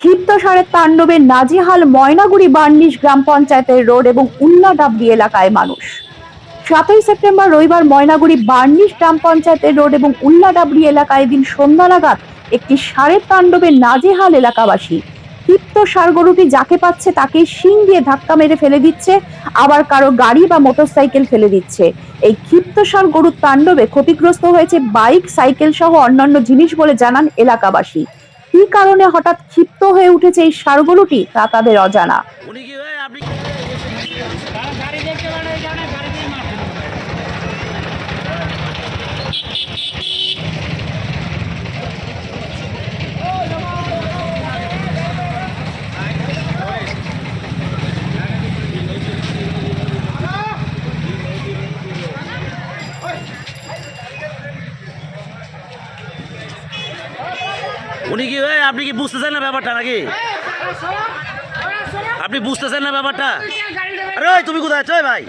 ক্ষিপ্তসারের তাণ্ডবে নাজেহাল ময়নাগুড়ি বার্নিশ গ্রাম পঞ্চায়েতের রোড এবং উল্লাডাবরি এলাকায় মানুষ। 7ই সেপ্টেম্বর রবিবার ময়নাগুড়ি বার্নিশ গ্রাম পঞ্চায়েতের রোড এবং উল্লাডাবরি এলাকায় দিন সন্ধ্যা নাগাদ একটি ষাঁড়ের তাণ্ডবে নাজেহাল এলাকাবাসী। ক্ষিপ্ত ষাঁড় গরুটি যাকে পাচ্ছে তাকে শিং দিয়ে ধাক্কা মেরে ফেলে দিচ্ছে, আবার কারো গাড়ি বা মোটরসাইকেল ফেলে দিচ্ছে। এই ক্ষিপ্ত ষাঁড় গরুর তাণ্ডবে ক্ষতিগ্রস্ত হয়েছে বাইক, সাইকেল সহ অন্যান্য জিনিস বলে জানান এলাকাবাসী। কি কারণে হঠাৎ ক্ষিপ্ত হয়ে উঠেছে এই ষাঁড় গরুটি তা তাদের অজানা। উনি কি আপনি কি বুঝতেছেন না ব্যাপারটা নাকি? আপনি বুঝতেছেন না ব্যাপারটা? আরে ওই তুমি কোথায় আছো ভাই?